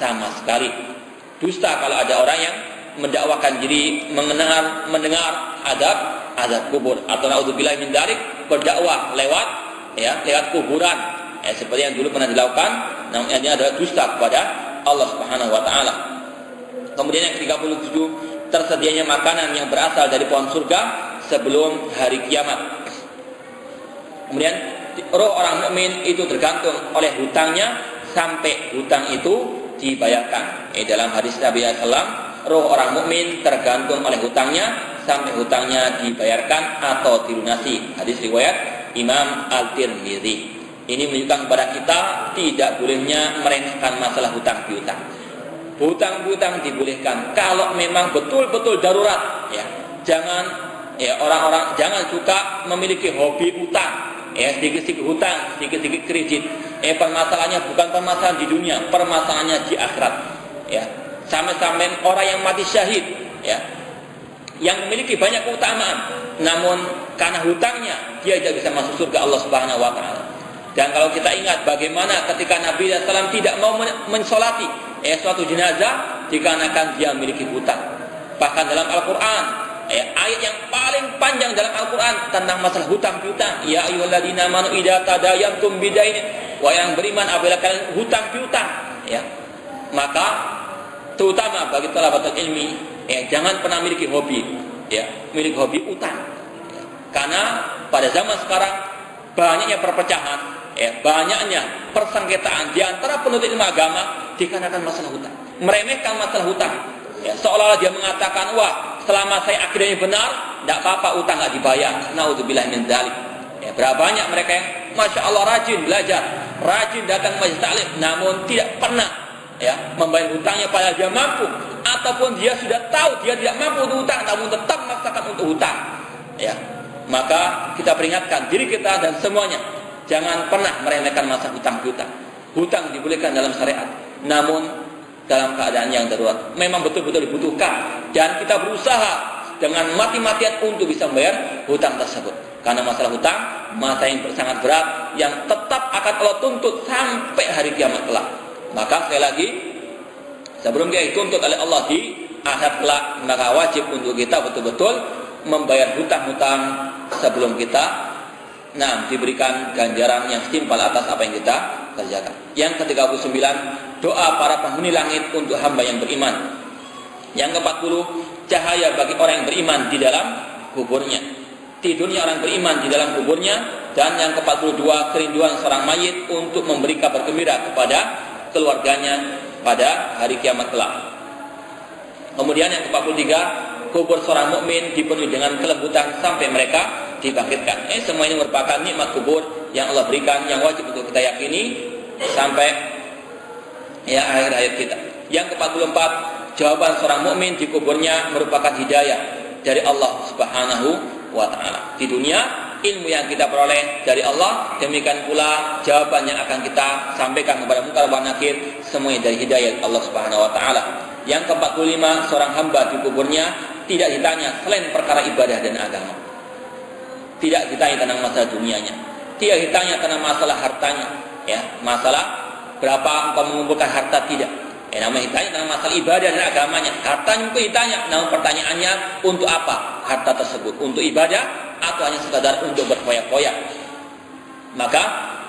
sama sekali. Dusta kalau ada orang yang mendakwakan diri mendengar azab kubur, atau naudzubillah min dzalik, berdakwah lewat kuburan, seperti yang dulu pernah dilakukan. Namun ini adalah dusta kepada Allah Subhanahu wa taala. Kemudian yang ke-37, tersedianya makanan yang berasal dari pohon surga sebelum hari kiamat. Kemudian roh orang mukmin itu tergantung oleh hutangnya sampai hutang itu dibayarkan. Dalam hadis Nabi SAW, roh orang mukmin tergantung oleh hutangnya sampai hutangnya dibayarkan atau dilunasi. Hadis riwayat Imam Al-Tirmidzi. Ini menunjukkan kepada kita tidak bolehnya meremehkan masalah hutang piutang. Hutang-hutang dibolehkan kalau memang betul-betul darurat. Jangan orang-orang jangan suka memiliki hobi hutang. Sedikit-sedikit hutang, sedikit-sedikit kredit. Permasalahannya bukan permasalahan di dunia, permasalahannya di akhirat. Sampai-sampai orang yang mati syahid, yang memiliki banyak keutamaan, namun karena hutangnya dia tidak bisa masuk surga Allah Subhanahu wa taala. Dan kalau kita ingat bagaimana ketika Nabi SAW tidak mau mensolati suatu jenazah dikarenakan dia memiliki hutang. Bahkan dalam Al-Quran, ayat yang paling panjang dalam Al-Quran tentang masalah hutang piutang. Ya ayyuhalladzina amanu idza tadayantum bidainin, wa yang beriman apabila kalian hutang piutang, maka terutama bagi thalabatul ilmi, jangan pernah memiliki hobi, memiliki hobi utang. Karena pada zaman sekarang banyaknya perpecahan, banyaknya persengketaan di antara penuntut ilmu agama dikarenakan masalah hutang, meremehkan masalah hutang. Seolah-olah dia mengatakan, wah, selama saya akidahnya benar, tidak apa-apa utang tidak dibayar. Naudzubillah min dzalik. Berapa banyak mereka yang Masya Allah rajin belajar, rajin datang majelis taklim, namun tidak pernah membayar hutangnya padahal dia mampu, ataupun dia sudah tahu dia tidak mampu untuk hutang, namun tetap memaksakan untuk hutang. Maka kita peringatkan diri kita dan semuanya, jangan pernah meremehkan masa hutang piutang. Hutang dibolehkan dalam syariat, namun dalam keadaan yang darurat, memang betul-betul dibutuhkan, dan kita berusaha dengan mati-matian untuk bisa membayar hutang tersebut. Karena masalah hutang, masalah yang sangat berat, yang tetap akan Allah tuntut sampai hari kiamat kelak. Maka sekali lagi, sebelum kita dituntut oleh Allah di akhirat kelak, maka wajib untuk kita betul-betul membayar hutang-hutang sebelum kita diberikan ganjaran yang setimpal atas apa yang kita kerjakan. Yang ke-39, doa para penghuni langit untuk hamba yang beriman. Yang ke-40, cahaya bagi orang yang beriman di dalam kuburnya. Tidurnya orang beriman di dalam kuburnya. Dan yang ke-42, kerinduan seorang mayit untuk memberi kabar gembira kepada keluarganya pada hari kiamat kelak. Kemudian yang ke-43, kubur seorang mukmin dipenuhi dengan kelembutan sampai mereka dibangkitkan. Semua ini merupakan nikmat kubur yang Allah berikan, yang wajib untuk kita yakini sampai akhir hayat kita. Yang ke-44, jawaban seorang mukmin di kuburnya merupakan hidayah dari Allah Subhanahu wa taala. Di dunia, ilmu yang kita peroleh dari Allah, demikian pula jawaban yang akan kita sampaikan kepada munkar wa nakir, semuanya dari hidayah Allah Subhanahu wa taala. Yang ke-45, seorang hamba di kuburnya tidak ditanya selain perkara ibadah dan agama. Tidak ditanya tentang masalah dunianya, tidak ditanya tentang masalah hartanya, masalah berapa engkau mengumpulkan harta, tidak. Namanya ditanya tentang masalah ibadah dan agamanya. Hartanya mungkin ditanya, namun pertanyaannya untuk apa harta tersebut? Untuk ibadah atau hanya sekadar untuk berfoya-foya? Maka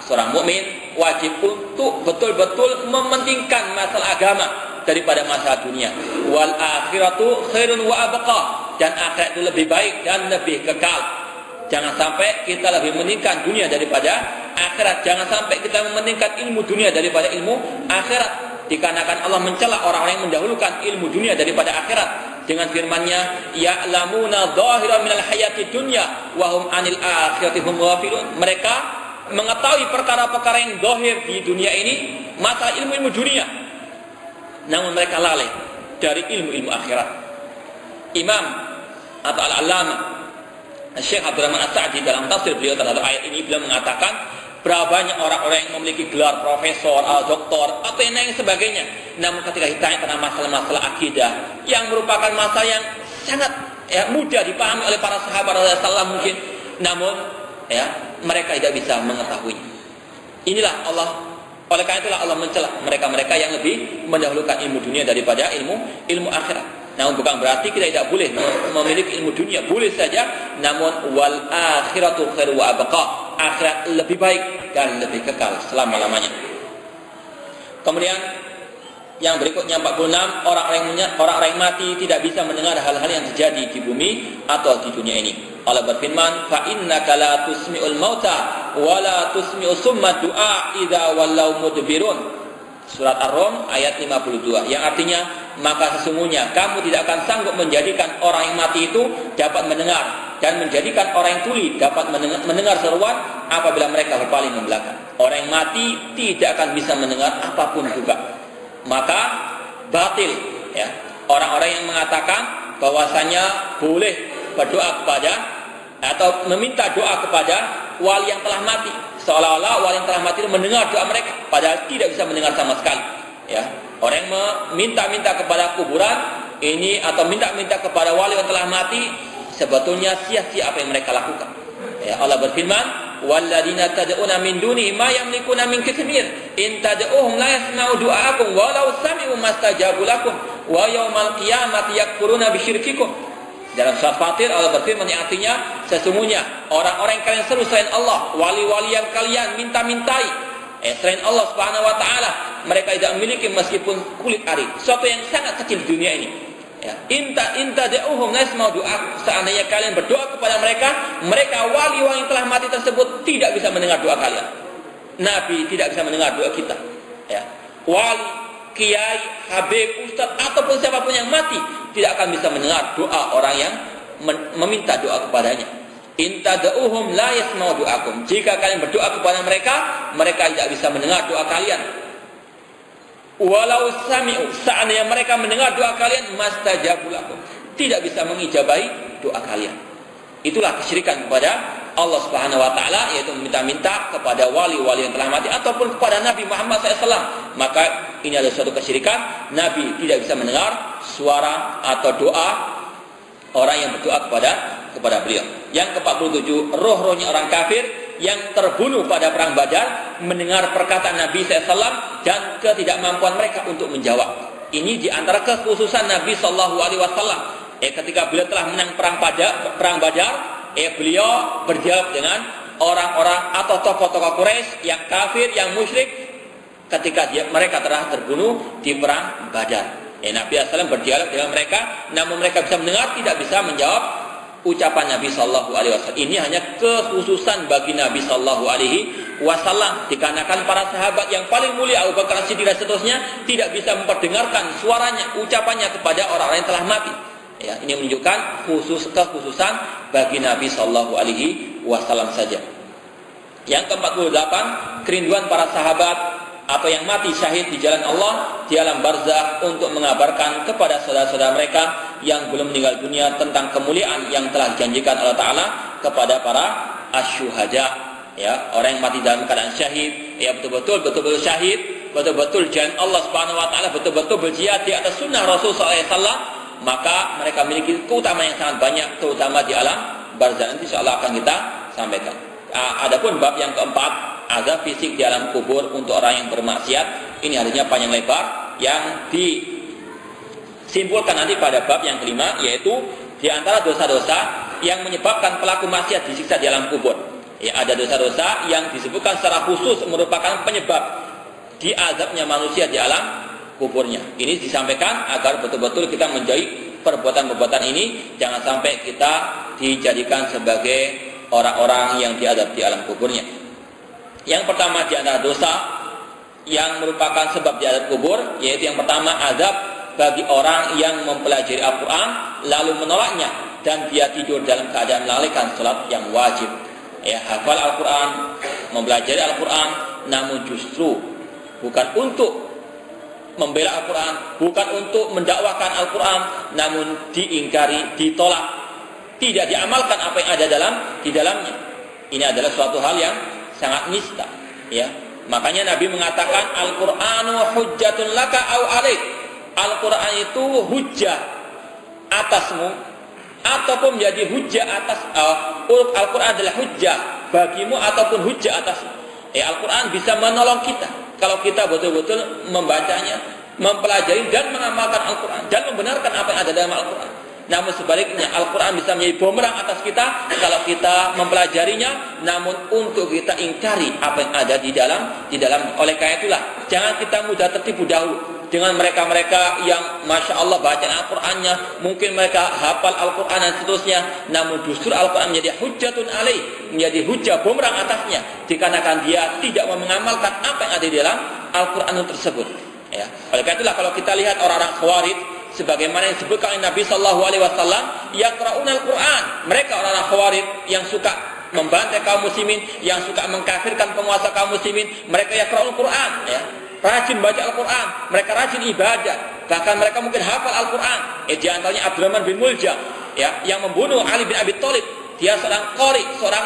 seorang mukmin wajib untuk betul-betul mementingkan masalah agama daripada masalah dunia. Wal akhiratu khairun wa abqa, dan akhirat itu lebih baik dan lebih kekal. Jangan sampai kita lebih mementingkan dunia daripada akhirat. Jangan sampai kita mementingkan ilmu dunia daripada ilmu akhirat. Dikarenakan Allah mencela orang-orang yang mendahulukan ilmu dunia daripada akhirat dengan firman-Nya, ya'lamuna dhahiran minal hayati dunya wa hum 'anil akhirati hum ghafilun. Mereka mengetahui perkara-perkara yang zahir di dunia ini, masalah ilmu-ilmu dunia, namun mereka lalai dari ilmu-ilmu akhirat. Imam atau al-Allamah Syekh Abdul Rahman As-Sa'di dalam tafsir beliau terhadap ayat ini, beliau mengatakan berapa banyak orang-orang yang memiliki gelar profesor, doktor, atau yang lain sebagainya, namun ketika ditanya tentang masalah-masalah akidah yang merupakan masalah yang sangat mudah dipahami oleh para sahabat Rasulullah mungkin, namun mereka tidak bisa mengetahui. Inilah Oleh karena itulah Allah mencela mereka-mereka yang lebih mendahulukan ilmu dunia daripada ilmu akhirat. Namun bukan berarti kita tidak boleh memiliki ilmu dunia, boleh saja. Namun wal akhiratu khairu wa abqa. Akhirat lebih baik dan lebih kekal selama-lamanya. Kemudian yang berikutnya 46, orang-orang yang mati tidak bisa mendengar hal-hal yang terjadi di bumi atau di dunia ini. Allah berfirman, fa innaka la tusmi'ul mauta wa la tusmi'us summa du'a idza wallaw mudbirun. Surat Ar-Rum ayat 52, yang artinya, maka sesungguhnya kamu tidak akan sanggup menjadikan orang yang mati itu dapat mendengar, dan menjadikan orang yang tuli dapat mendengar seruan apabila mereka berpaling ke belakang. Orang yang mati tidak akan bisa mendengar apapun juga. Maka batil ya orang-orang yang mengatakan bahwasanya boleh berdoa kepada atau meminta doa kepada wali yang telah mati, seolah-olah wali yang telah mati itu mendengar doa mereka, padahal tidak bisa mendengar sama sekali. Ya, orang yang meminta-minta kepada kuburan ini atau minta-minta kepada wali yang telah mati, sebetulnya sia-sia apa yang mereka lakukan. Ya, Allah berfirman, "Walladzina tad'una min dunihi ma yamlikuna min qitmir, in tad'uhum la yasma'u du'aakum walau sami'u mastajabu lakum wa yaumal qiyamati yakfuruna bisyirkikum." Dalam surat Fatir Allah berfirman yang artinya, sesungguhnya orang-orang yang kalian seru selain Allah, wali-wali yang kalian minta-mintai selain Allah Subhanahu wa taala, mereka tidak memiliki meskipun kulit ari, sesuatu yang sangat kecil di dunia ini. Ya, inta da'uhum nasma'u du'a. Seandainya kalian berdoa kepada mereka wali-wali yang telah mati tersebut tidak bisa mendengar doa kalian. Nabi tidak bisa mendengar doa kita. Ya. Wali, kiai, habib, ustaz ataupun siapapun yang mati tidak akan bisa mendengar doa orang yang meminta doa kepadanya. Inta da'uhum la yasma'u du'akum. Jika kalian berdoa kepada mereka tidak bisa mendengar doa kalian. Walau sami'u, seandainya mereka mendengar doa kalian, mastajabu lakum, tidak bisa mengijabahi doa kalian. Itulah kesyirikan kepada Allah Subhanahu wa taala, yaitu meminta-minta kepada wali-wali yang telah mati ataupun kepada Nabi Muhammad SAW. Maka ini adalah suatu kesyirikan. Nabi tidak bisa mendengar suara atau doa orang yang berdoa kepada beliau. Yang ke-47, roh-rohnya orang kafir yang terbunuh pada perang Badar mendengar perkataan Nabi SAW dan ketidakmampuan mereka untuk menjawab. Ini diantara kekhususan Nabi SAW. Ketika beliau telah menang perang Badar, beliau berdialog dengan orang-orang atau tokoh-tokoh Quraisy yang kafir, yang musyrik, ketika mereka telah terbunuh di perang Badar. Nabi SAW berdialog dengan mereka, namun mereka bisa mendengar, tidak bisa menjawab ucapan Nabi Sallallahu Alaihi Wasallam. Ini hanya kekhususan bagi Nabi Sallallahu Alaihi Wasallam, dikarenakan para sahabat yang paling mulia Abu Bakar Siddiq dan seterusnya tidak bisa memperdengarkan suaranya, ucapannya kepada orang-orang yang telah mati. Ya, ini menunjukkan kekhususan bagi Nabi Sallallahu Alaihi Wasallam saja. Yang ke-48, kerinduan para sahabat atau yang mati syahid di jalan Allah di alam barzakh untuk mengabarkan kepada saudara-saudara mereka yang belum meninggal dunia tentang kemuliaan yang telah dijanjikan Allah Ta'ala kepada para asyuhada. Ya, orang yang mati dalam keadaan syahid, ya betul-betul syahid, betul-betul jalan Allah Subhanahu wa taala, betul-betul berjihad di atas sunnah Rasul sallallahu alaihi wasallam, maka mereka memiliki keutamaan yang sangat banyak, terutama di alam barzakh. Nanti insyaallah akan kita sampaikan. Adapun bab yang keempat, azab fisik di alam kubur untuk orang yang bermaksiat, ini artinya panjang lebar, yang disimpulkan nanti pada bab yang kelima, yaitu di antara dosa-dosa yang menyebabkan pelaku maksiat disiksa di alam kubur. Ya, ada dosa-dosa yang disebutkan secara khusus merupakan penyebab diazabnya manusia di alam kuburnya. Ini disampaikan agar betul-betul kita menjauhi perbuatan-perbuatan ini, jangan sampai kita dijadikan sebagai orang-orang yang diazab di alam kuburnya. Yang pertama di antara dosa yang merupakan sebab diazab kubur, yaitu yang pertama, azab bagi orang yang mempelajari Al-Quran lalu menolaknya dan dia tidur dalam keadaan melalaikan salat yang wajib. Ya, hafal Al-Quran, mempelajari Al-Quran, namun justru bukan untuk membela Al-Quran, bukan untuk mendakwakan Al-Quran, namun diingkari, ditolak, tidak diamalkan apa yang ada di dalamnya. Ini adalah suatu hal yang sangat nista. Ya, makanya Nabi mengatakan Al-Qur'anu hujjatun laka au alaik. Al-Quran itu hujjah atasmu ataupun menjadi hujjah atas. Al-Quran adalah hujjah bagimu ataupun hujjah atasmu. Al-Quran bisa menolong kita kalau kita betul-betul membacanya, mempelajari dan mengamalkan Al-Quran dan membenarkan apa yang ada dalam Al-Quran. Namun sebaliknya Al-Quran bisa menjadi bumerang atas kita kalau kita mempelajarinya, namun untuk kita ingkari apa yang ada di dalam. Oleh karena itulah jangan kita mudah tertipu dahulu dengan mereka-mereka yang Masya Allah bacaan Al-Qurannya, mungkin mereka hafal Al-Quran dan seterusnya, namun justru Al-Quran menjadi hujjatun alaih, menjadi hujjah bumerang atasnya, dikarenakan dia tidak mengamalkan apa yang ada di dalam Al-Quran tersebut. Ya. Oleh karena itulah kalau kita lihat orang-orang Khawarij, sebagaimana yang disebutkan oleh Nabi Sallallahu Alaihi Wasallam, yaqra'unal Quran, mereka orang-orang Khawarij yang suka membantai kaum muslimin, yang suka mengkafirkan penguasa kaum muslimin, mereka yaqra'unal Quran, ya. Rajin baca Al-Quran, mereka rajin ibadah, bahkan mereka mungkin hafal Al-Quran. Di antaranya Abdurrahman bin Muljam, ya, yang membunuh Ali bin Abi Thalib. Dia seorang qari, seorang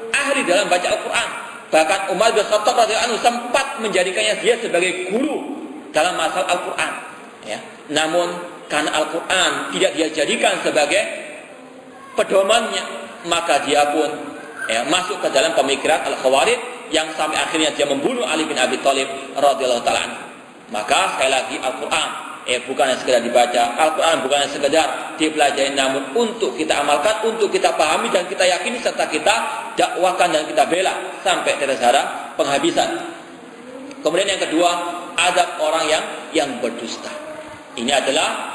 ahli dalam baca Al-Quran. Bahkan Umar bin Khattab radhiyallahu anhu sempat menjadikannya dia sebagai guru dalam masalah Al-Quran. Ya. Namun karena Al-Quran tidak dia jadikan sebagai pedomannya, maka dia pun masuk ke dalam pemikiran Al-Khawarij, yang sampai akhirnya dia membunuh Ali bin Abi Thalib radhiyallahu taala anhu. Maka sekali lagi Al-Quran bukan yang sekedar dibaca, Al-Quran bukan yang sekedar dipelajari, namun untuk kita amalkan, untuk kita pahami dan kita yakini serta kita dakwakan dan kita bela sampai tiada penghabisan. Kemudian yang kedua, adab orang yang berdusta. Ini adalah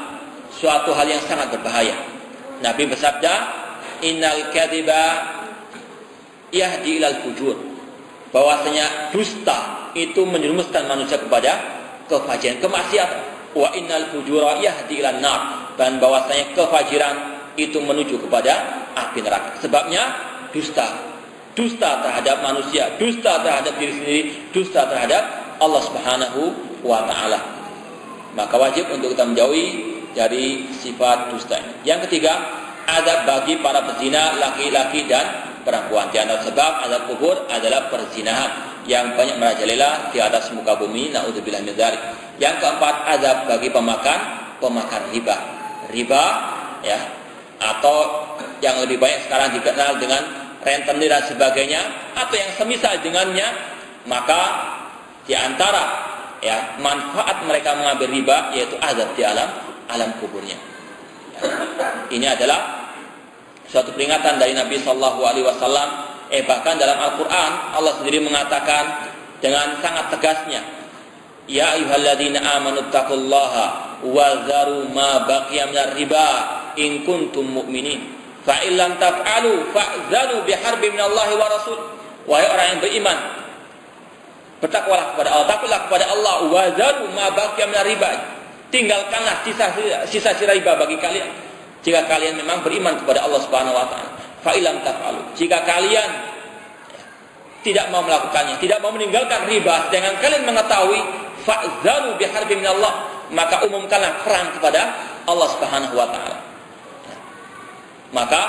suatu hal yang sangat berbahaya. Nabi bersabda, innal kadhiba yahdi ilal fujur, bahwasanya dusta itu menjerumuskan manusia kepada kefajiran, kemaksiatan. Wa innal fujura yahdi ilan nar, dan bahwasanya kefajiran itu menuju kepada api neraka. Sebabnya dusta terhadap manusia, dusta terhadap diri sendiri, dusta terhadap Allah Subhanahu wa taala. Maka wajib untuk kita menjauhi dari sifat dusta ini. Yang ketiga, adab bagi para pezina laki-laki dan perempuan. Di antara sebab azab kubur adalah perzinahan yang banyak merajalela di atas muka bumi. Naudzubillah min dzalik. Yang keempat, azab bagi pemakan riba, ya, atau yang lebih banyak sekarang dikenal dengan rentenir dan sebagainya, atau yang semisal dengannya. Maka di antara manfaat mereka mengambil riba yaitu azab di alam kuburnya. Ya. Ini adalah suatu peringatan dari Nabi Sallallahu Alaihi Wasallam. Bahkan dalam Al-Quran Allah sendiri mengatakan dengan sangat tegasnya, ya ayyuhalladzina amanu taqullaha wa dharu ma baqiya minar riba in kuntum mu'minin fa in lam taf'alu fa'zanu biharbin minallahi wa rasul. Wahai orang yang beriman, bertakwalah kepada Allah, takutlah kepada Allah, wa dharu ma baqiya minar riba, tinggalkanlah sisa-sisa riba bagi kalian jika kalian memang beriman kepada Allah Subhanahu wa taala. Fa ilam taf'alu, jika kalian tidak mau melakukannya, tidak mau meninggalkan riba, dengan kalian mengetahui fa'zanu biharbin minallah, maka umumkanlah perang kepada Allah Subhanahu wa taala. Maka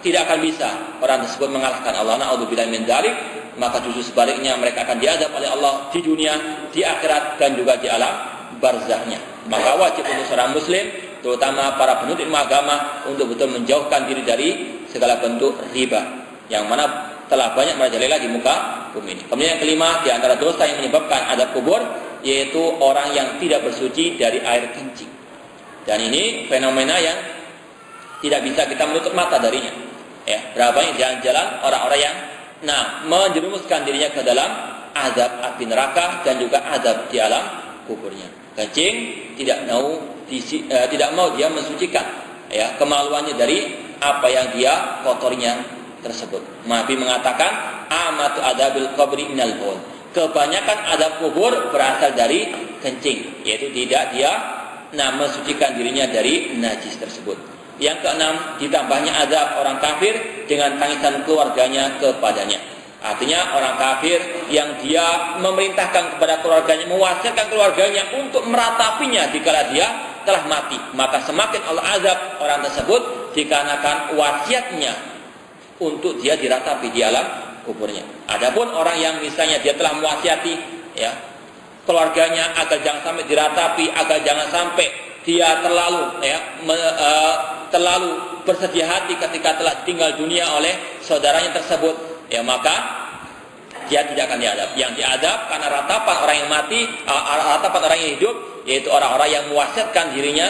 tidak akan bisa orang tersebut mengalahkan Allah. Na'udzubillah min dzalik. Maka justru sebaliknya mereka akan diazab oleh Allah di dunia, di akhirat, dan juga di alam barzahnya. Maka wajib untuk seorang muslim, terutama para penuntut ilmu agama, untuk betul menjauhkan diri dari segala bentuk riba yang mana telah banyak merajalela di muka bumi ini. Kemudian yang kelima, di antara dosa yang menyebabkan azab kubur yaitu orang yang tidak bersuci dari air kencing. Dan ini fenomena yang tidak bisa kita menutup mata darinya. Ya, berapa banyak jalan-jalan orang-orang yang menjerumuskan dirinya ke dalam azab api neraka dan juga azab di alam kuburnya. Kencing tidak mau dia mensucikan kemaluannya dari apa yang dia kotornya tersebut. Nabi mengatakan amatu adabil qabri minal baul, kebanyakan azab kubur berasal dari kencing, yaitu tidak dia mensucikan dirinya dari najis tersebut. Yang keenam, ditambahnya azab orang kafir dengan tangisan keluarganya kepadanya. Artinya orang kafir yang dia memerintahkan kepada keluarganya, mewasiatkan keluarganya untuk meratapinya dikala dia telah mati, maka semakin Allah azab orang tersebut dikarenakan wasiatnya untuk dia diratapi di alam kuburnya. Adapun orang yang misalnya dia telah mewasiati keluarganya agar jangan sampai diratapi, agar jangan sampai dia terlalu bersedia hati ketika telah tinggal dunia oleh saudaranya tersebut, maka dia tidak akan diadab. Yang diadab karena ratapan orang yang mati, ratapan orang yang hidup, yaitu orang-orang yang mewasiatkan dirinya,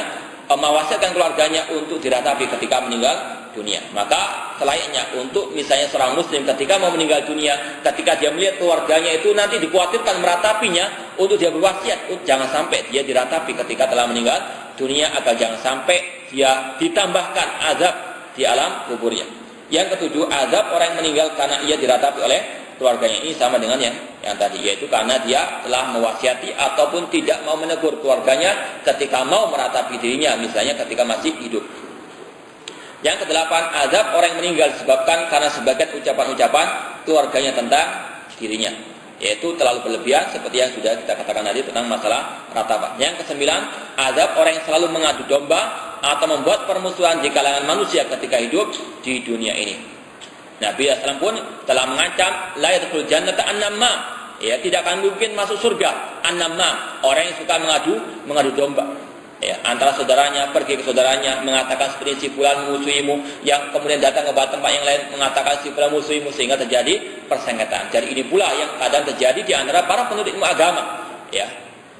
mewasiatkan keluarganya untuk diratapi ketika meninggal dunia. Maka selayaknya untuk misalnya seorang muslim ketika mau meninggal dunia, ketika dia melihat keluarganya itu nanti dikhawatirkan meratapinya, untuk dia berwasiat, jangan sampai dia diratapi ketika telah meninggal dunia, agar jangan sampai dia ditambahkan azab di alam kuburnya. Yang ketujuh, azab orang yang meninggal karena ia diratapi oleh keluarganya. Ini sama dengan yang tadi, yaitu karena dia telah mewasiati ataupun tidak mau menegur keluarganya ketika mau meratapi dirinya, misalnya ketika masih hidup. Yang kedelapan, azab orang yang meninggal disebabkan karena sebagian ucapan-ucapan keluarganya tentang dirinya, yaitu terlalu berlebihan seperti yang sudah kita katakan tadi tentang masalah ratapan. Yang kesembilan, azab orang yang selalu mengadu domba atau membuat permusuhan di kalangan manusia ketika hidup di dunia ini. Nabi SAW pun telah mengancam la yadkhul jannata an-namam, ya, tidak akan mungkin masuk surga an-namam, orang yang suka mengadu domba, ya, antara saudaranya, pergi ke saudaranya mengatakan seperti si fulan musuhimu, yang kemudian datang ke tempat yang lain mengatakan si fulan musuhimu, sehingga terjadi persengketaan. Jadi ini pula yang kadang terjadi di antara para penuntut ilmu agama, ya,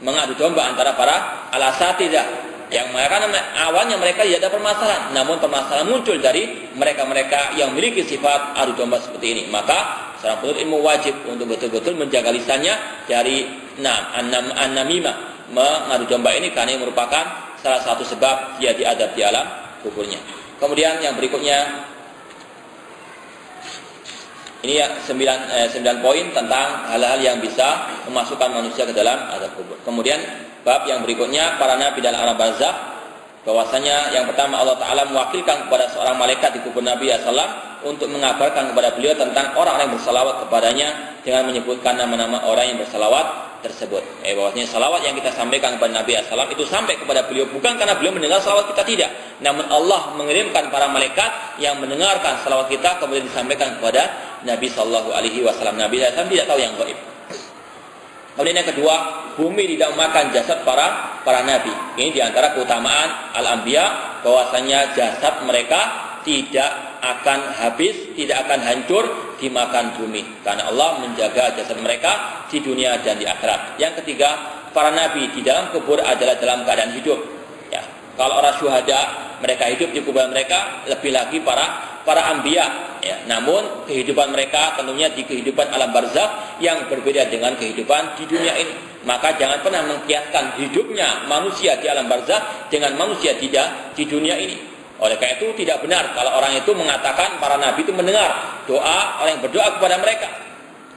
mengadu domba antara para al-asatidzah, yang mereka awalnya mereka tidak ada permasalahan, namun permasalahan muncul dari mereka-mereka yang memiliki sifat adu domba seperti ini. Maka seorang penuntut ilmu wajib untuk betul-betul menjaga lisannya dari an-namimah, mengadu domba ini, karena ini merupakan salah satu sebab dia diadab di alam kuburnya. Kemudian yang berikutnya, ini ya 9 poin tentang hal-hal yang bisa memasukkan manusia ke dalam azab kubur. Kemudian bab yang berikutnya, para nabi dalam alam barzakh, bahwasanya yang pertama Allah Ta'ala mewakilkan kepada seorang malaikat di kubur Nabi SAW untuk mengabarkan kepada beliau tentang orang yang bersalawat kepadanya dengan menyebutkan nama-nama orang yang bersalawat tersebut. Bahwasanya salawat yang kita sampaikan kepada Nabi SAW itu sampai kepada beliau bukan karena beliau mendengar salawat kita, tidak, namun Allah mengirimkan para malaikat yang mendengarkan salawat kita kemudian disampaikan kepada Nabi Sallallahu Alaihi Wasallam. Nabi SAW tidak tahu yang gaib. Kemudian yang kedua, bumi tidak memakan jasad para nabi. Ini diantara keutamaan al-anbiya, bahwasanya jasad mereka tidak akan habis, tidak akan hancur dimakan bumi, karena Allah menjaga jasad mereka di dunia dan di akhirat. Yang ketiga, para nabi di dalam kubur adalah dalam keadaan hidup. Ya, kalau orang syuhada mereka hidup di kuburan mereka, lebih lagi para anbiya. Ya, namun kehidupan mereka tentunya di kehidupan alam barzakh yang berbeda dengan kehidupan di dunia ini. Maka jangan pernah mengkiaskan hidupnya manusia di alam barzakh dengan manusia di dunia ini. Oleh karena itu tidak benar kalau orang itu mengatakan para nabi itu mendengar doa orang yang berdoa kepada mereka,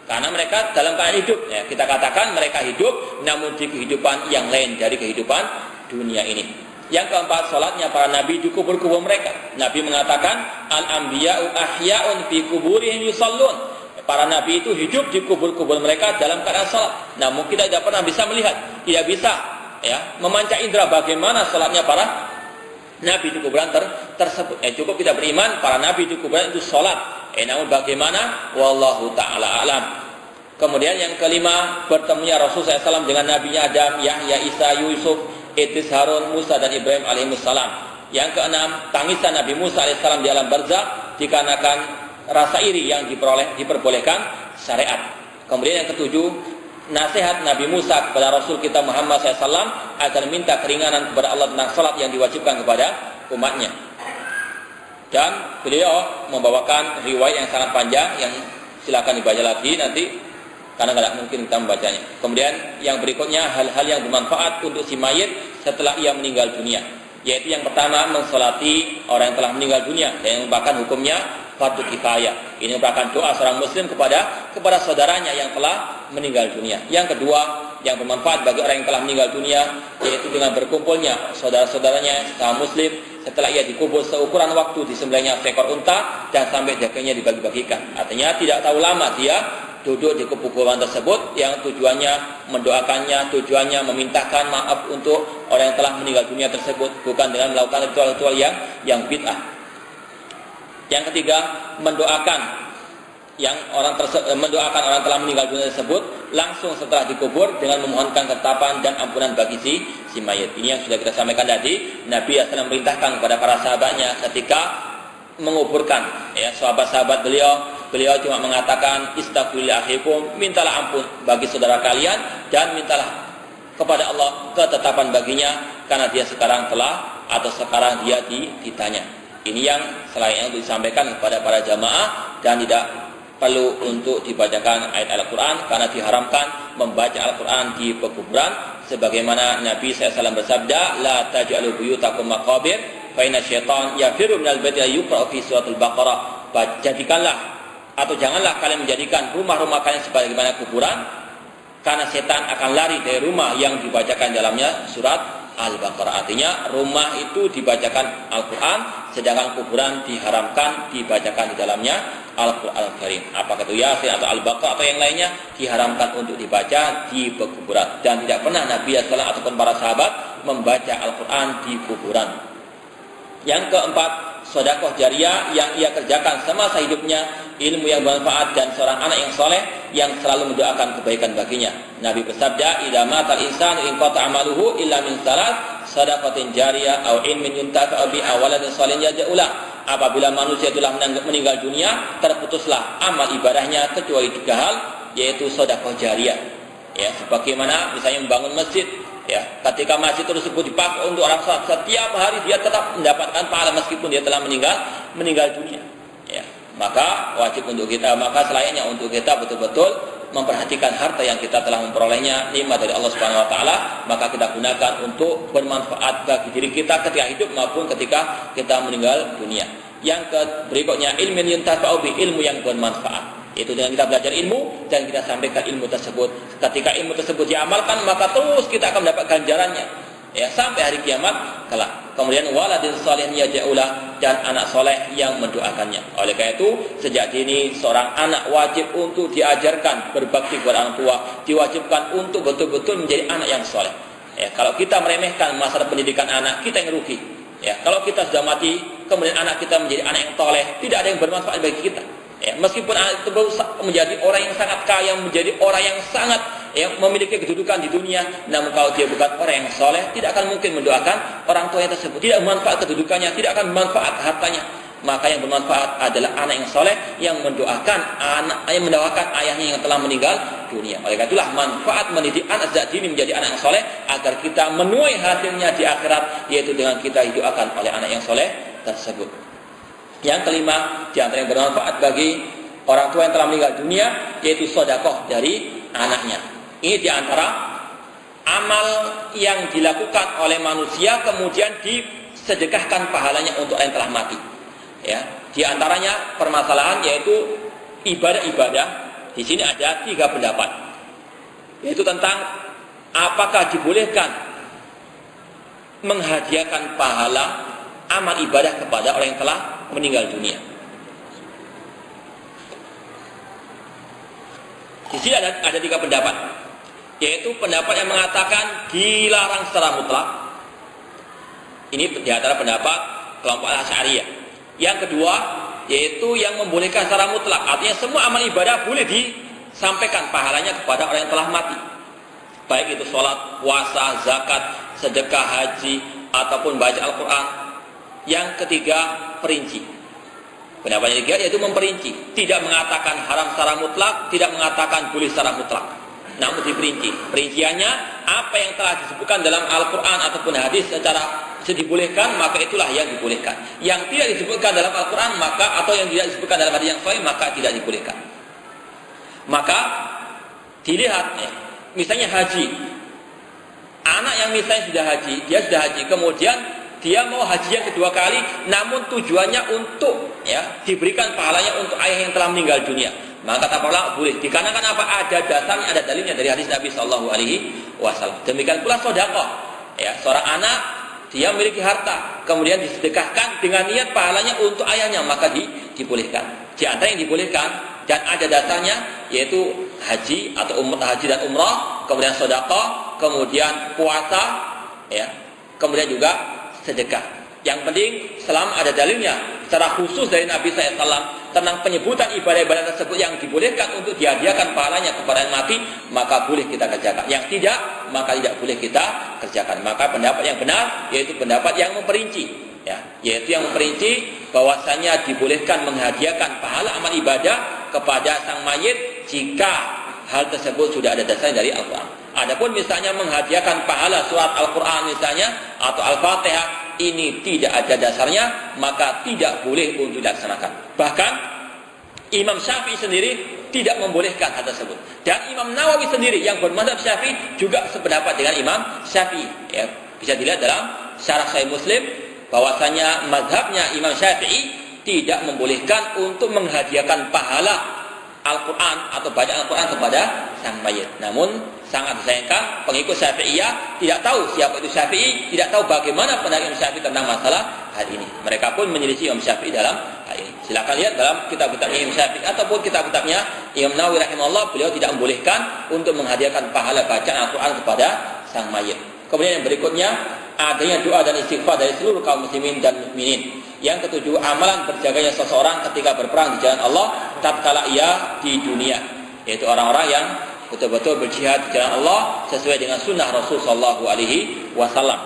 karena mereka dalam keadaan hidup. Ya, kita katakan mereka hidup namun di kehidupan yang lain dari kehidupan dunia ini. Yang keempat, salatnya para nabi di kubur-kubur mereka. Nabi mengatakan al-anbiya'u ahya'un fi kuburihim yusallun. Para nabi itu hidup di kubur-kubur mereka dalam keadaan salat. Namun kita tidak pernah bisa melihat, tidak bisa ya memanca indera bagaimana salatnya para nabi di kuburan tersebut. Cukup kita beriman para nabi di kuburan itu salat. Namun bagaimana? Wallahu ta'ala alam. Kemudian yang kelima, bertemunya Rasulullah SAW dengan nabinya Adam, Yahya, Isa, Yusuf, Idris, Harun, Musa dan Ibrahim alaihissalam. Yang keenam, tangisan Nabi Musa alaihissalam di alam barzakh dikarenakan rasa iri yang diperbolehkan syariat. Kemudian yang ketujuh, nasihat Nabi Musa kepada Rasul kita Muhammad SAW agar minta keringanan kepada Allah tentang salat yang diwajibkan kepada umatnya. Dan beliau membawakan riwayat yang sangat panjang yang silakan dibaca lagi nanti, karena tidak mungkin kita membacanya. Kemudian yang berikutnya, hal-hal yang bermanfaat untuk si mayit setelah ia meninggal dunia, yaitu yang pertama, mensolati orang yang telah meninggal dunia, yang merupakan hukumnya fardu kifayah. Ini merupakan doa seorang muslim kepada saudaranya yang telah meninggal dunia. Yang kedua, yang bermanfaat bagi orang yang telah meninggal dunia, yaitu dengan berkumpulnya saudara-saudaranya kaum muslim setelah ia dikubur seukuran waktu disembelihnya seekor unta dan sampai dagingnya dibagi-bagikan. Artinya tidak tahu lama dia duduk di kuburan tersebut, yang tujuannya mendoakannya, tujuannya memintakan maaf untuk orang yang telah meninggal dunia tersebut, bukan dengan melakukan ritual-ritual yang bid'ah. Yang ketiga, mendoakan orang telah meninggal dunia tersebut langsung setelah dikubur dengan memohonkan ketetapan dan ampunan bagi si mayit. Ini yang sudah kita sampaikan tadi. Nabi SAW memerintahkan kepada para sahabatnya ketika menguburkan sahabat-sahabat beliau beliau cuma mengatakan istaghfiru li akhikum, mintalah ampun bagi saudara kalian dan mintalah kepada Allah ketetapan baginya karena dia sekarang telah atau sekarang dia ditanya. Ini yang selainnya untuk disampaikan kepada para jamaah dan tidak perlu untuk dibacakan ayat Al-Quran karena diharamkan membaca Al-Quran di pekuburan sebagaimana Nabi SAW bersabda la taj'alu buyutakum maqabir fa inna syaitan yafiru minal baiti yuqra fi suratul Baqarah. Jadikanlah atau janganlah kalian menjadikan rumah-rumah kalian sebagaimana kuburan karena setan akan lari dari rumah yang dibacakan dalamnya surat Al-Baqarah. Artinya rumah itu dibacakan Al-Quran sedangkan kuburan diharamkan dibacakan di dalamnya Al-Quran Al-Karim. Apakah itu Yasin atau Al-Baqarah atau yang lainnya diharamkan untuk dibaca di kuburan. Dan tidak pernah Nabi SAW ataupun para sahabat membaca Al-Quran di kuburan. Yang keempat, sedekah jariah yang ia kerjakan semasa hidupnya, ilmu yang bermanfaat dan seorang anak yang soleh yang selalu mendoakan kebaikan baginya. Nabi bersabda, "Idza matal insanu in qata amaluhu illa min salat, sadaqatin jariyah aw ilmin yuntafa'u bi awaladin shalihin yad'ulah." Apabila manusia telah meninggal dunia, terputuslah amal ibadahnya kecuali 3 hal, yaitu sedekah jariah. Ya, sebagaimana misalnya membangun masjid. Ya, ketika masjid tersebut dipakai untuk orang sholat, setiap hari dia tetap mendapatkan pahala meskipun dia telah meninggal dunia. Ya, maka wajib untuk kita, maka selayaknya untuk kita betul-betul memperhatikan harta yang kita telah memperolehnya nikmat dari Allah Subhanahu wa taala, maka kita gunakan untuk bermanfaat bagi diri kita ketika hidup maupun ketika kita meninggal dunia. Yang berikutnya ilmu yuntafa'u bi, ilmu yang bermanfaat. Itu dengan kita belajar ilmu dan kita sampaikan ilmu tersebut. Ketika ilmu tersebut diamalkan, maka terus kita akan mendapat ganjarannya. Ya, sampai hari kiamat kelak. Kemudian waladin shalihin yad'ulah, dan anak soleh yang mendoakannya. Oleh karena itu, sejak dini seorang anak wajib untuk diajarkan berbakti kepada orang tua, diwajibkan untuk betul-betul menjadi anak yang soleh. Ya, kalau kita meremehkan masalah pendidikan anak, kita yang rugi. Ya, kalau kita sudah mati, kemudian anak kita menjadi anak yang soleh, tidak ada yang bermanfaat bagi kita. Ya, meskipun anak itu menjadi orang yang sangat kaya, menjadi orang yang sangat memiliki kedudukan di dunia, namun kalau dia bukan orang yang soleh, tidak akan mungkin mendoakan orang tuanya tersebut, tidak bermanfaat kedudukannya, tidak akan bermanfaat hartanya. Maka yang bermanfaat adalah anak yang soleh yang mendoakan ayahnya yang telah meninggal dunia. Oleh karena itulah manfaat mendidik anak sejak dini menjadi anak yang soleh agar kita menuai hasilnya di akhirat, yaitu dengan kita didoakan oleh anak yang soleh tersebut. Yang kelima, di antara yang bermanfaat bagi orang tua yang telah meninggal dunia, yaitu sedekah dari anaknya. Ini di antara amal yang dilakukan oleh manusia kemudian disedekahkan pahalanya untuk orang yang telah mati. Ya, di antaranya permasalahan yaitu ibadah-ibadah. Di sini ada 3 pendapat, yaitu tentang apakah dibolehkan menghadiahkan pahala amal ibadah kepada orang yang telah meninggal dunia. Di sini ada 3 pendapat, yaitu pendapat yang mengatakan dilarang secara mutlak. Ini di antara pendapat kelompok Asy'ariyah. Yang kedua, yaitu yang membolehkan secara mutlak, artinya semua amal ibadah boleh disampaikan pahalanya kepada orang yang telah mati, baik itu sholat, puasa, zakat, sedekah, haji, ataupun baca Al-Quran. Yang ketiga, perinci. Pendapat yang ketiga yaitu memperinci, tidak mengatakan haram secara mutlak, tidak mengatakan boleh secara mutlak, namun diperinci. Perinciannya apa yang telah disebutkan dalam Al-Quran ataupun hadis secara dibolehkan, maka itulah yang dibolehkan. Yang tidak disebutkan dalam Al-Quran maka atau yang tidak disebutkan dalam hadis yang sahih maka tidak dibolehkan. Maka dilihat, misalnya haji, anak yang misalnya sudah haji, dia sudah haji, kemudian dia mau haji yang kedua kali, namun tujuannya untuk diberikan pahalanya untuk ayah yang telah meninggal dunia. Maka kata para ulama boleh. Dikarenakan apa? Ada dasarnya, ada dalilnya dari hadis Nabi Shallallahu Alaihi Wasallam. Demikian pula sedekah. Ya, seorang anak dia memiliki harta, kemudian disedekahkan dengan niat pahalanya untuk ayahnya, maka dibolehkan. Di antara yang dibolehkan dan ada dasarnya yaitu haji atau haji dan umrah, kemudian sedekah, kemudian puasa, kemudian juga sedekah. Yang penting selama ada dalilnya secara khusus dari Nabi SAW tentang penyebutan ibadah-ibadah tersebut yang dibolehkan untuk dihadiahkan pahalanya kepada yang mati, maka boleh kita kerjakan. Yang tidak, maka tidak boleh kita kerjakan. Maka pendapat yang benar yaitu pendapat yang memperinci, yaitu yang memperinci bahwasanya dibolehkan menghadiahkan pahala amal ibadah kepada sang mayit jika hal tersebut sudah ada dasarnya dari Al-Quran. Adapun misalnya menghadiahkan pahala surat Al-Quran misalnya atau Al-Fatihah, ini tidak ada dasarnya, maka tidak boleh untuk dilaksanakan. Bahkan Imam Syafi'i sendiri tidak membolehkan hal tersebut. Dan Imam Nawawi sendiri yang bermadzhab Syafi'i juga sependapat dengan Imam Syafi'i. Ya, bisa dilihat dalam Syarah Sahih Muslim bahwasanya mazhabnya Imam Syafi'i tidak membolehkan untuk menghadiahkan pahala Al-Quran atau bacaan Al-Quran kepada sang mayit. Namun sangat disayangkan pengikut Syafi'iyah tidak tahu siapa itu Syafi'i, tidak tahu bagaimana pendapat Imam Syafi'i tentang masalah hal ini. Mereka pun menyelisih Imam Syafi'i dalam hal ini. Silakan lihat dalam kitab-kitab Imam Syafi'i ataupun kitab-kitabnya Imam Nawawi rahimahullah, beliau tidak membolehkan untuk menghadiahkan pahala bacaan Al-Quran kepada sang mayit. Kemudian yang berikutnya, adanya doa dan istighfar dari seluruh kaum muslimin dan mukminin. Yang ketujuh, amalan berjaganya seseorang ketika berperang di jalan Allah tatkala ia di dunia, yaitu orang-orang yang betul-betul berjihad di jalan Allah sesuai dengan sunnah Rasul sallallahu alaihi wasallam.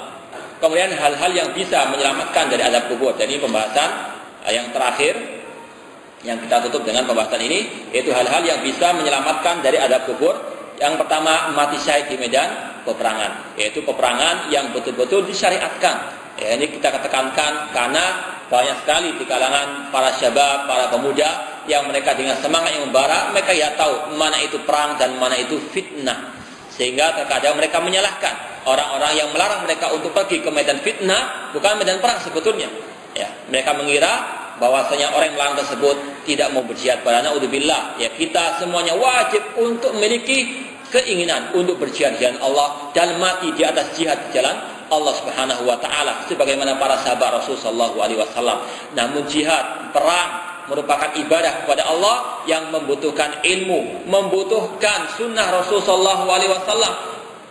Kemudian hal-hal yang bisa menyelamatkan dari azab kubur. Jadi pembahasan yang terakhir yang kita tutup dengan pembahasan ini, yaitu hal-hal yang bisa menyelamatkan dari azab kubur. Yang pertama, mati syahid di medan peperangan, yaitu peperangan yang betul-betul disyariatkan. Ya, ini kita tekankan karena banyak sekali di kalangan para syabab, para pemuda yang mereka dengan semangat yang membara, mereka ya tahu mana itu perang dan mana itu fitnah. Sehingga terkadang mereka menyalahkan orang-orang yang melarang mereka untuk pergi ke medan fitnah, bukan medan perang sebetulnya. Ya, mereka mengira bahwasanya orang yang melarang tersebut tidak mau berjihad. Padahal naudzubillah, ya kita semuanya wajib untuk memiliki keinginan untuk berjihad di jalan Allah dan mati di atas jihad di jalan Allah Subhanahu wa taala sebagaimana para sahabat Rasul sallallahu alaihi wasallam. Namun jihad, perang merupakan ibadah kepada Allah yang membutuhkan ilmu, membutuhkan sunnah Rasul sallallahu alaihi wasallam.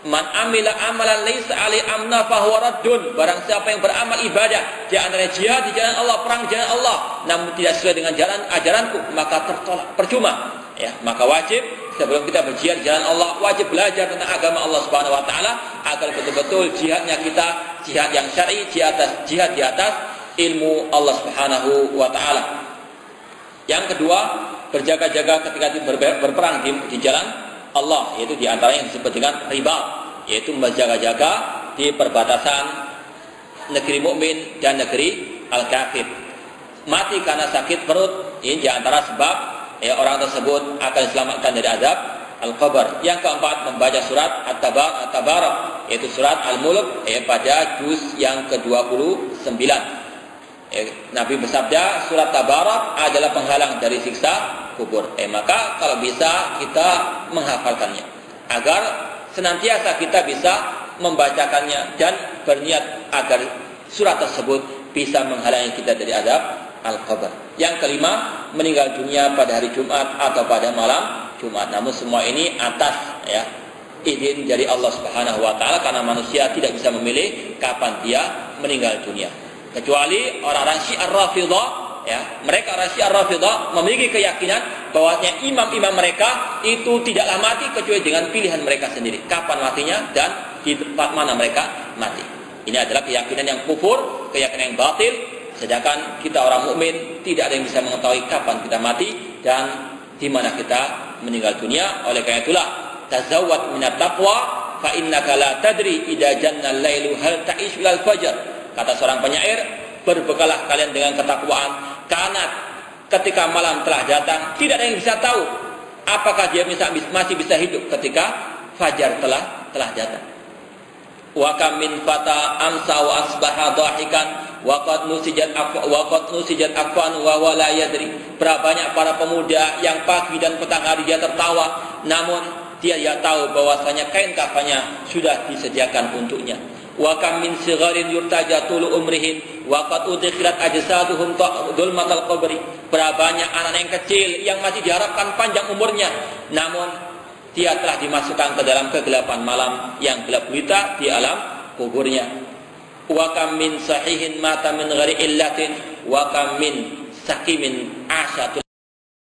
Man amila amalan laisa alai amna fahuwa raddun. Barang siapa yang beramal ibadah di antara jihad di jalan Allah, perang di jalan Allah, namun tidak sesuai dengan jalan ajaranku, maka tertolak, percuma. Ya, maka wajib sebelum kita berjihad di jalan Allah, wajib belajar tentang agama Allah Subhanahu wa taala agar betul-betul jihadnya kita jihad yang syar'i, jihad di atas ilmu Allah Subhanahu wa taala. Yang kedua, berjaga-jaga ketika berperang di jalan Allah, yaitu di antara yang disebut dengan riba, yaitu berjaga-jaga di perbatasan negeri mukmin dan negeri al-kafir. Mati karena sakit perut, ini di antara sebab ya orang tersebut akan diselamatkan dari azab al-qabr. Yang keempat, membaca surat At-Tabarak, yaitu surat Al-Mulk pada juz yang ke-29. Nabi bersabda, surat Tabarak adalah penghalang dari siksa kubur. Maka kalau bisa kita menghafalkannya agar senantiasa kita bisa membacakannya dan berniat agar surat tersebut bisa menghalangi kita dari azab al-qabr. Yang kelima, meninggal dunia pada hari Jumat atau pada malam Jumat. Namun semua ini atas izin dari Allah Subhanahu wa taala karena manusia tidak bisa memilih kapan dia meninggal dunia. Kecuali orang-orang Syiah Rafidhah, mereka orang Syiah Rafidhah memiliki keyakinan bahwasanya imam-imam mereka itu tidaklah mati kecuali dengan pilihan mereka sendiri kapan matinya dan di tempat mana mereka mati. Ini adalah keyakinan yang kufur, keyakinan yang batil. Sedangkan kita orang mukmin tidak ada yang bisa mengetahui kapan kita mati dan di mana kita meninggal dunia. Oleh karena itulah, tazawwad minat taqwa fa innaka la tadri idza janna al-lailu hal ta'ish ilal fajr. Kata seorang penyair, berbekalah kalian dengan ketakwaan karena ketika malam telah datang tidak ada yang bisa tahu apakah dia masih bisa hidup ketika fajar telah datang. Wa kam min fata amsa wa asbaha dhahikan wa qad nusijat afwan wa wala yadri. Berapa banyak para pemuda yang pagi dan petang hari dia tertawa, namun dia tahu bahwasanya kain kafannya sudah disediakan untuknya. Wa kam min sigharin yurtaja tulu umrihin wa qad udkhilat ajsaduhum dhulmatal qabri. Berapa banyak anak yang kecil yang masih diharapkan panjang umurnya, namun dia telah dimasukkan ke dalam kegelapan malam yang gelap gulita di alam kuburnya. Wa kam min sahihin mata min ghairi illatin wa kam min saqimin asyatul